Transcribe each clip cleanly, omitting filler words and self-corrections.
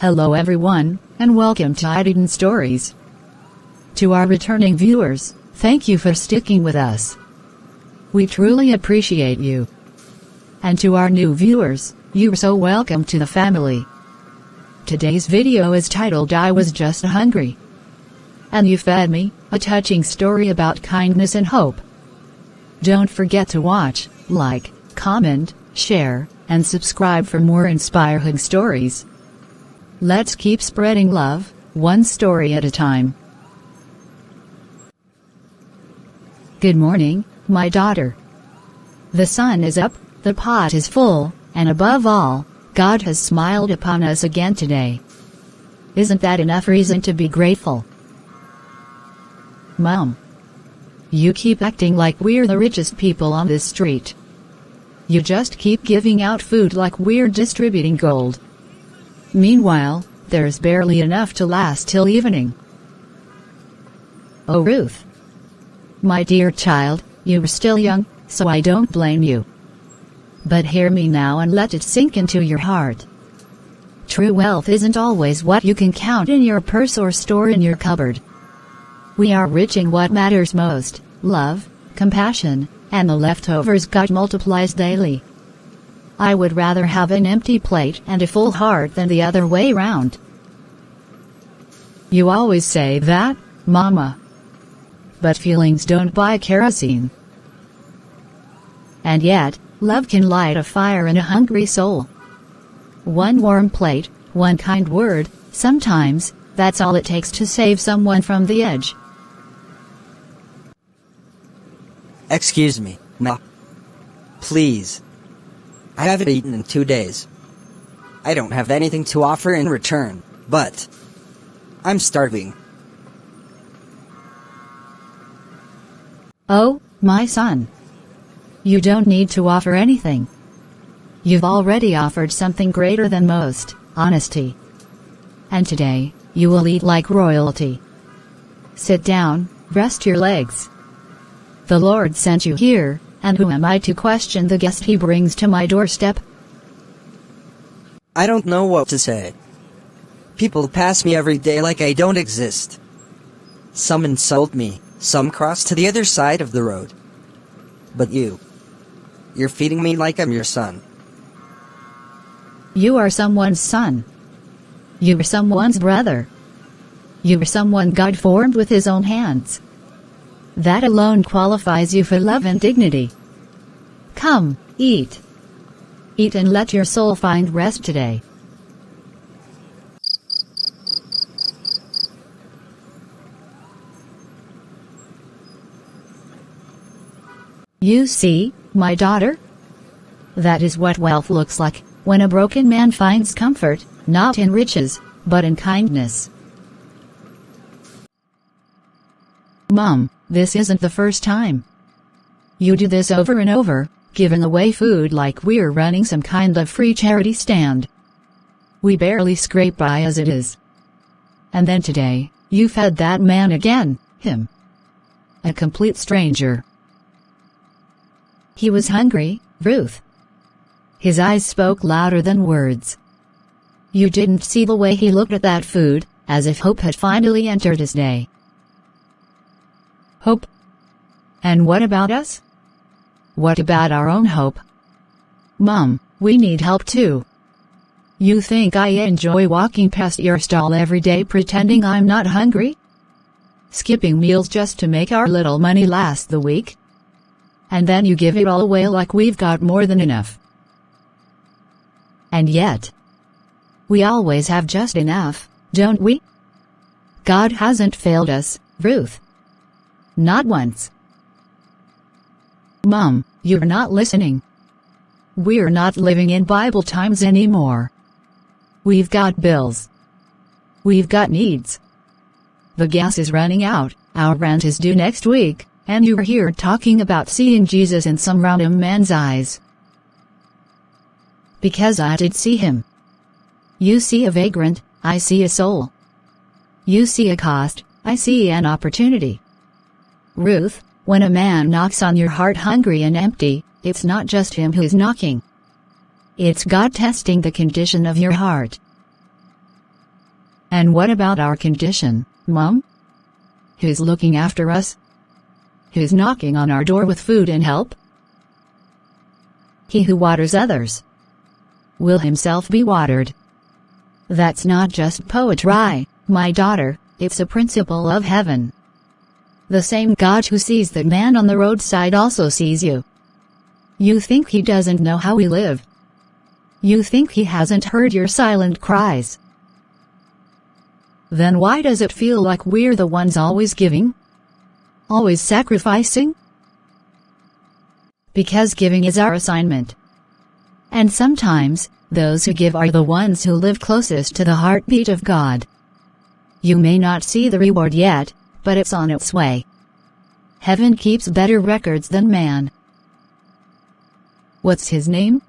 Hello everyone, and welcome to Iden Stories. To our returning viewers, thank you for sticking with us. We truly appreciate you. And to our new viewers, you're so welcome to the family. Today's video is titled I Was Just Hungry. And You Fed Me, a touching story about kindness and hope. Don't forget to watch, like, comment, share, and subscribe for more inspiring stories. Let's keep spreading love, one story at a time. Good morning, my daughter. The sun is up, the pot is full, and above all, God has smiled upon us again today. Isn't that enough reason to be grateful? Mom. You keep acting like we're the richest people on this street. You just keep giving out food like we're distributing gold. Meanwhile, there's barely enough to last till evening. Oh, Ruth. My dear child, you're still young, so I don't blame you. But hear me now and let it sink into your heart. True wealth isn't always what you can count in your purse or store in your cupboard. We are rich in what matters most: love, compassion, and the leftovers God multiplies daily. I would rather have an empty plate and a full heart than the other way round. You always say that, Mama. But feelings don't buy kerosene. And yet, love can light a fire in a hungry soul. One warm plate, one kind word, sometimes, that's all it takes to save someone from the edge. Excuse me, Ma. Please. I haven't eaten in 2 days. I don't have anything to offer in return, but I'm starving. Oh, my son. You don't need to offer anything. You've already offered something greater than most: honesty. And today, you will eat like royalty. Sit down, rest your legs. The Lord sent you here, and who am I to question the guest He brings to my doorstep? I don't know what to say. People pass me every day like I don't exist. Some insult me, some cross to the other side of the road. But you're feeding me like I'm your son. You are someone's son. You're someone's brother. You're someone God formed with His own hands. That alone qualifies you for love and dignity. Come, eat. Eat and let your soul find rest today. You see, my daughter? That is what wealth looks like, when a broken man finds comfort, not in riches, but in kindness. Mom, this isn't the first time. You do this over and over, giving away food like we're running some kind of free charity stand. We barely scrape by as it is. And then today, you fed that man again, him. A complete stranger. He was hungry, Ruth. His eyes spoke louder than words. You didn't see the way he looked at that food, as if hope had finally entered his day. Hope? And what about us? What about our own hope? Mom, we need help too. You think I enjoy walking past your stall every day pretending I'm not hungry? Skipping meals just to make our little money last the week? And then you give it all away like we've got more than enough. And yet, we always have just enough, don't we? God hasn't failed us, Ruth. Not once. Mom, you're not listening. We're not living in Bible times anymore. We've got bills. We've got needs. The gas is running out, our rent is due next week, and you're here talking about seeing Jesus in some random man's eyes. Because I did see Him. You see a vagrant, I see a soul. You see a cost, I see an opportunity. Ruth, when a man knocks on your heart hungry and empty, it's not just him who's knocking. It's God testing the condition of your heart. And what about our condition, Mom? Who's looking after us? Who's knocking on our door with food and help? He who waters others will himself be watered. That's not just poetry, my daughter, it's a principle of heaven. The same God who sees that man on the roadside also sees you. You think he doesn't know how we live. You think he hasn't heard your silent cries. Then why does it feel like we're the ones always giving? Always sacrificing? Because giving is our assignment. And sometimes, those who give are the ones who live closest to the heartbeat of God. You may not see the reward yet, but it's on its way. Heaven keeps better records than man. What's his name?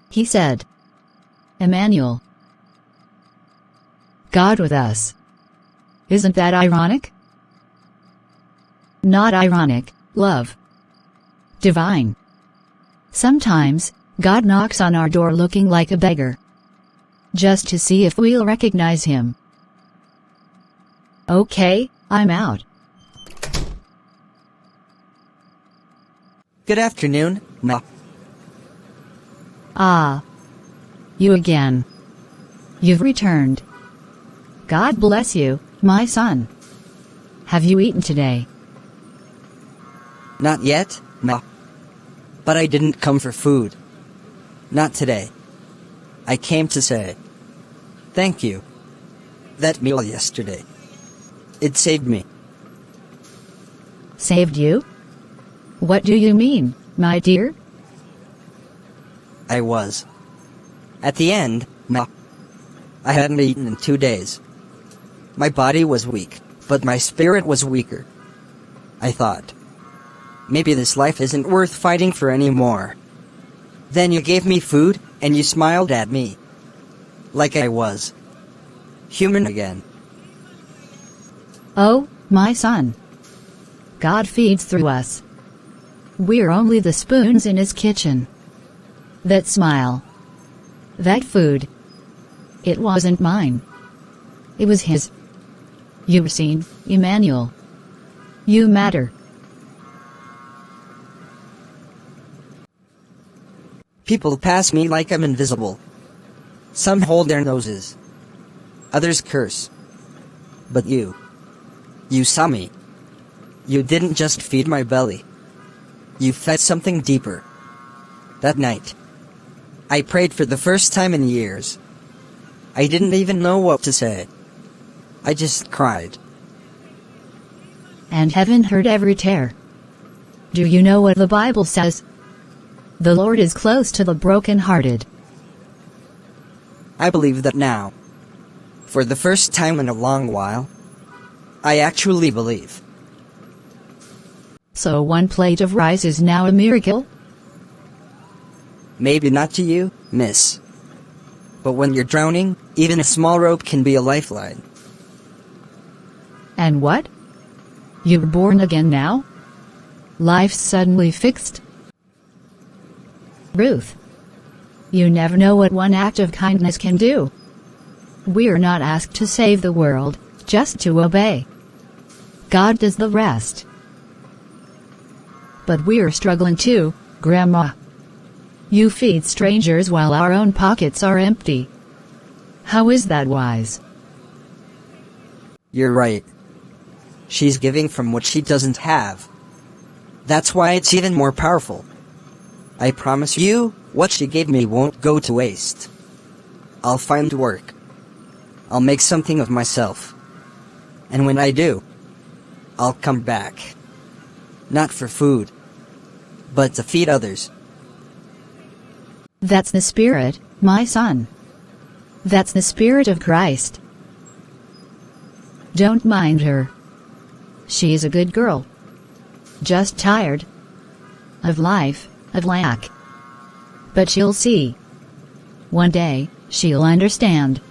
He said, Emmanuel. God with us. Isn't that ironic? Not ironic, love. Divine. Sometimes, God knocks on our door looking like a beggar. Just to see if we'll recognize him. Okay, I'm out. Good afternoon, Ma. Ah. You again. You've returned. God bless you, my son. Have you eaten today? Not yet, Ma. But I didn't come for food. Not today. I came to say thank you. That meal yesterday, it saved me. Saved you? What do you mean, my dear? I was. At the end, Ma. I hadn't eaten in 2 days. My body was weak, but my spirit was weaker. I thought, maybe this life isn't worth fighting for anymore. Then you gave me food, and you smiled at me. Like I was human again. Oh, my son. God feeds through us. We're only the spoons in his kitchen. That smile. That food. It wasn't mine. It was his. You've seen, Emmanuel. You matter. People pass me like I'm invisible. Some hold their noses. Others curse. But you saw me. You didn't just feed my belly. You fed something deeper. That night, I prayed for the first time in years. I didn't even know what to say. I just cried. And heaven heard every tear. Do you know what the Bible says? The Lord is close to the brokenhearted. I believe that now. For the first time in a long while, I actually believe. So one plate of rice is now a miracle? Maybe not to you, miss. But when you're drowning, even a small rope can be a lifeline. And what? You're born again now? Life's suddenly fixed? Ruth. You never know what one act of kindness can do. We're not asked to save the world, just to obey. God does the rest. But we're struggling too, Grandma. You feed strangers while our own pockets are empty. How is that wise? You're right. She's giving from what she doesn't have. That's why it's even more powerful. I promise you, what she gave me won't go to waste. I'll find work. I'll make something of myself. And when I do, I'll come back. Not for food, but to feed others. That's the spirit, my son. That's the spirit of Christ. Don't mind her. She's a good girl. Just tired. Of life, of lack. But she'll see. One day, she'll understand.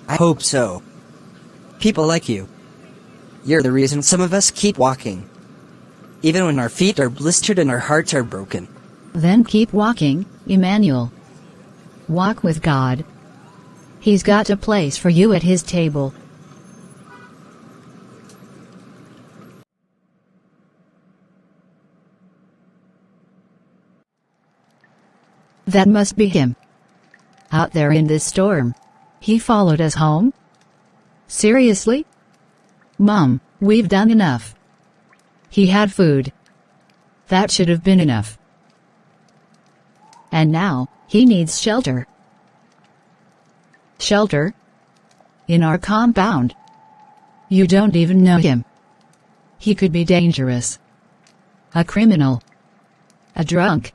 I hope so. People like you. You're the reason some of us keep walking. Even when our feet are blistered and our hearts are broken. Then keep walking, Emmanuel. Walk with God. He's got a place for you at his table. That must be him. Out there in this storm. He followed us home? Seriously? Mom, we've done enough. He had food. That should have been enough. And now, he needs shelter. Shelter? In our compound? You don't even know him. He could be dangerous. A criminal. A drunk.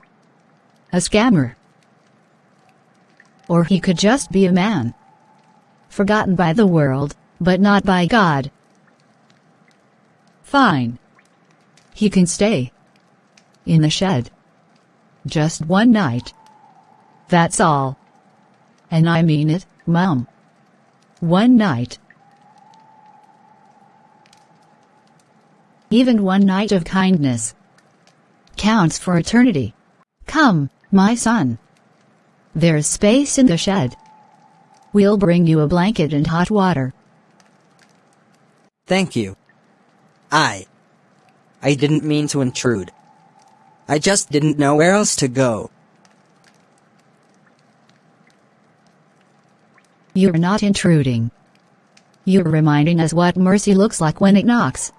A scammer. Or he could just be a man. Forgotten by the world, but not by God. Fine. He can stay. In the shed. Just one night. That's all. And I mean it, Mom. One night. Even one night of kindness counts for eternity. Come, my son. There's space in the shed. We'll bring you a blanket and hot water. Thank you. I didn't mean to intrude. I just didn't know where else to go. You're not intruding. You're reminding us what mercy looks like when it knocks.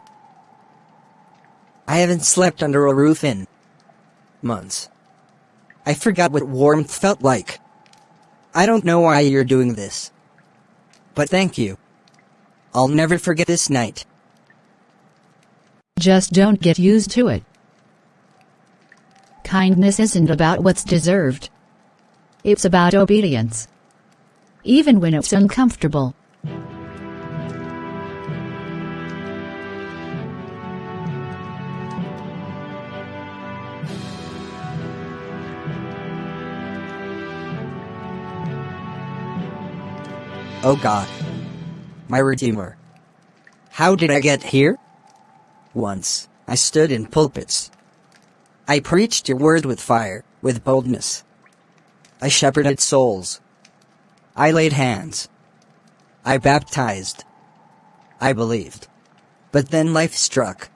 I haven't slept under a roof in months. I forgot what warmth felt like. I don't know why you're doing this. But thank you. I'll never forget this night. Just don't get used to it. Kindness isn't about what's deserved. It's about obedience. Even when it's uncomfortable. Oh God. My Redeemer. How did I get here? Once, I stood in pulpits. I preached your word with fire, with boldness. I shepherded souls. I laid hands. I baptized. I believed. But then life struck.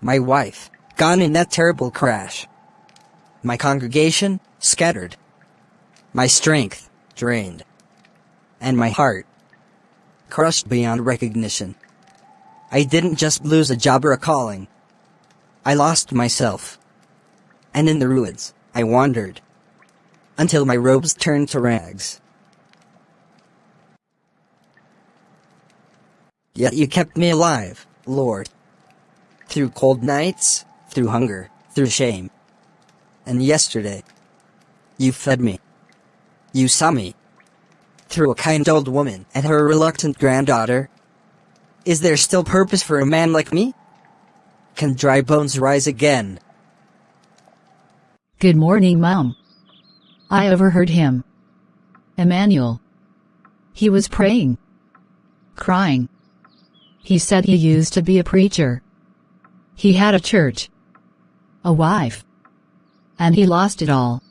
My wife, gone in that terrible crash. My congregation, scattered. My strength, drained. And my heart, crushed beyond recognition. I didn't just lose a job or a calling. I lost myself. And in the ruins, I wandered. Until my robes turned to rags. Yet you kept me alive, Lord. Through cold nights, through hunger, through shame. And yesterday, you fed me. You saw me. Through a kind old woman and her reluctant granddaughter. Is there still purpose for a man like me? Can dry bones rise again? Good morning, Mom. I overheard him. Emmanuel. He was praying. Crying. He said he used to be a preacher. He had a church. A wife. And he lost it all.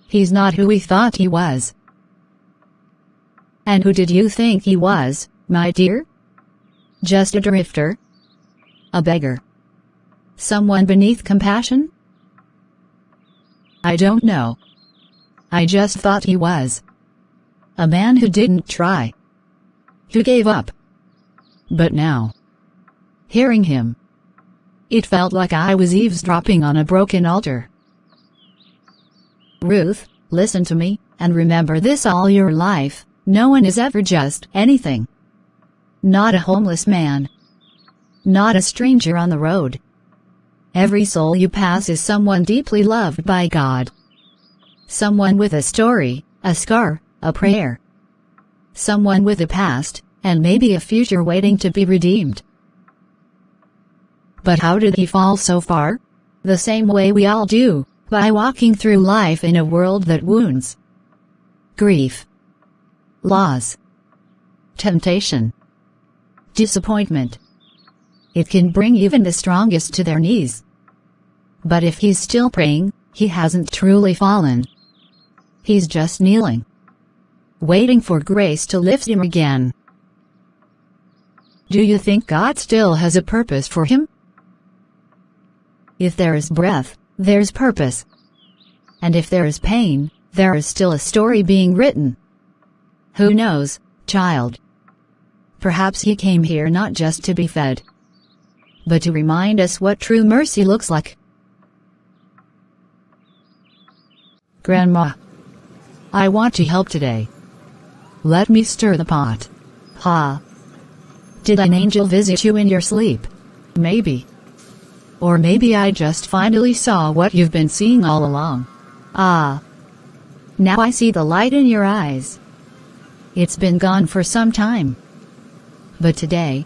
He's not who we thought he was. And who did you think he was, my dear? Just a drifter? A beggar? Someone beneath compassion? I don't know. I just thought he was. A man who didn't try. Who gave up. But now, hearing him, it felt like I was eavesdropping on a broken altar. Ruth, listen to me, and remember this all your life. No one is ever just anything. Not a homeless man. Not a stranger on the road. Every soul you pass is someone deeply loved by God. Someone with a story, a scar, a prayer. Someone with a past, and maybe a future waiting to be redeemed. But how did he fall so far? The same way we all do, by walking through life in a world that wounds. Grief. Loss. Temptation. Disappointment. It can bring even the strongest to their knees. But if he's still praying, he hasn't truly fallen. He's just kneeling. waiting for grace to lift him again. Do you think God still has a purpose for him? If there is breath, there's purpose. And if there is pain, there is still a story being written. Who knows, child? Perhaps he came here not just to be fed, but to remind us what true mercy looks like. Grandma, I want to help today. Let me stir the pot. Ha! Did an angel visit you in your sleep? Maybe. Or maybe I just finally saw what you've been seeing all along. Ah! Now I see the light in your eyes. It's been gone for some time. But today,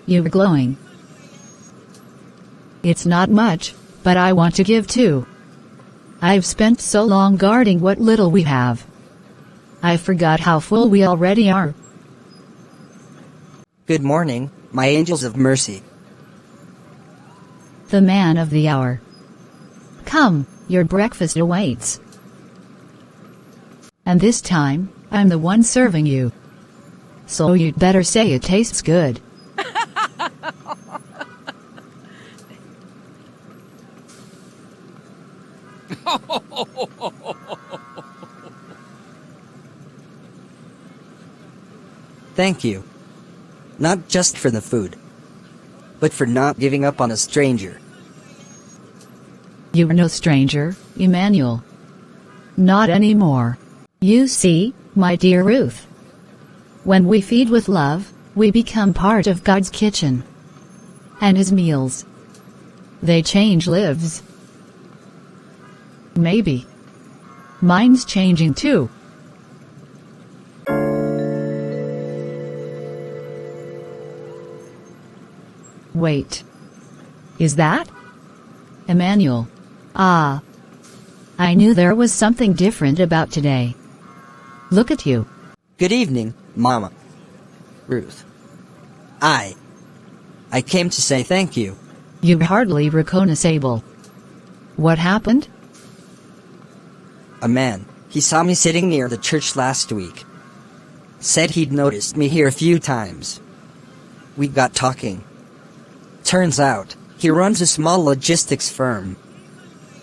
you're glowing. It's not much, but I want to give too. I've spent so long guarding what little we have. I forgot how full we already are. Good morning, my angels of mercy. The man of the hour. Come, your breakfast awaits. And this time, I'm the one serving you. So you'd better say it tastes good. Thank you. Not just for the food, but for not giving up on a stranger. You are no stranger, Emmanuel. Not anymore. You see, my dear Ruth. When we feed with love, we become part of God's kitchen. And His meals, they change lives. Maybe mine's changing too. Wait. Is that Emmanuel? Ah. I knew there was something different about today. Look at you. Good evening, Mama. Ruth. I came to say thank you. You're hardly recognizable. What happened? A man, he saw me sitting near the church last week. Said he'd noticed me here a few times. We got talking. Turns out, he runs a small logistics firm.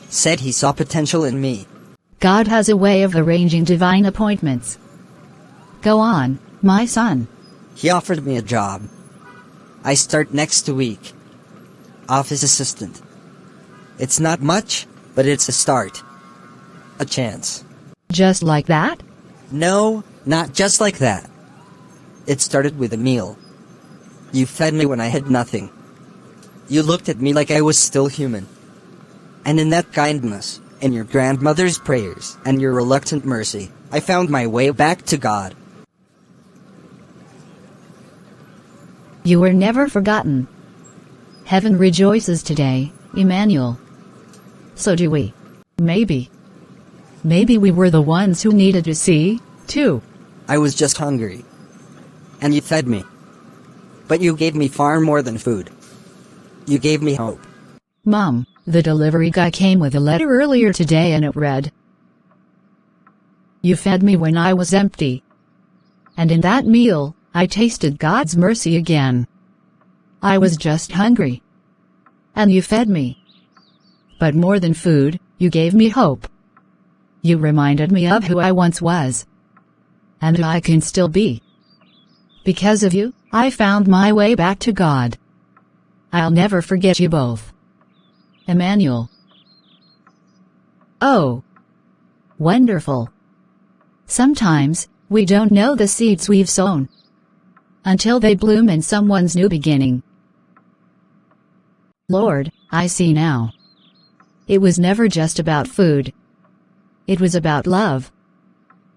Said he saw potential in me. God has a way of arranging divine appointments. Go on, my son. He offered me a job. I start next week. Office assistant. It's not much, but it's a start. A chance. Just like that? No, not just like that. It started with a meal. You fed me when I had nothing. You looked at me like I was still human. And in that kindness, in your grandmother's prayers, and your reluctant mercy, I found my way back to God. You were never forgotten. Heaven rejoices today, Emmanuel. So do we. Maybe we were the ones who needed to see, too. I was just hungry. And you fed me. But you gave me far more than food. You gave me hope. Mom, the delivery guy came with a letter earlier today and it read, "You fed me when I was empty. And in that meal, I tasted God's mercy again. I was just hungry. And you fed me. But more than food, you gave me hope. You reminded me of who I once was. And who I can still be. Because of you, I found my way back to God. I'll never forget you both. Emmanuel." Oh. Wonderful. Sometimes, we don't know the seeds we've sown until they bloom in someone's new beginning. Lord, I see now. It was never just about food. It was about love.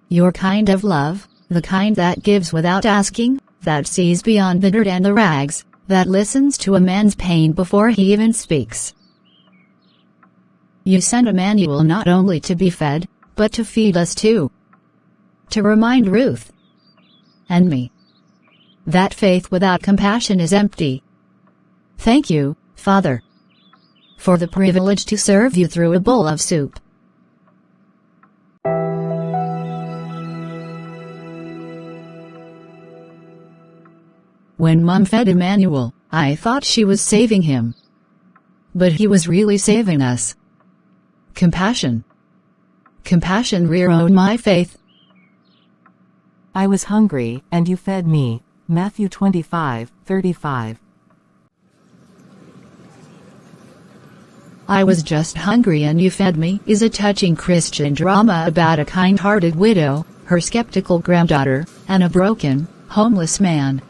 Your kind of love, the kind that gives without asking, that sees beyond the dirt and the rags, that listens to a man's pain before he even speaks. You sent Emmanuel not only to be fed, but to feed us too. To remind Ruth and me that faith without compassion is empty. Thank you, Father, for the privilege to serve you through a bowl of soup. When Mom fed Emmanuel, I thought she was saving him. But he was really saving us. Compassion. Compassion reared my faith. I was hungry, and you fed me. Matthew 25:35. I was just hungry and you fed me is a touching Christian drama about a kind-hearted widow, her skeptical granddaughter, and a broken, homeless man.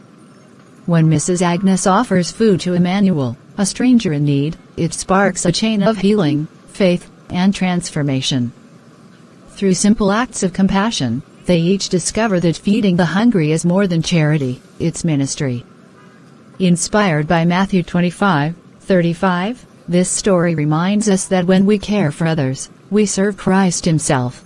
When Mrs. Agnes offers food to Emmanuel, a stranger in need, it sparks a chain of healing, faith, and transformation. Through simple acts of compassion, they each discover that feeding the hungry is more than charity, it's ministry. Inspired by Matthew 25:35, this story reminds us that when we care for others, we serve Christ Himself.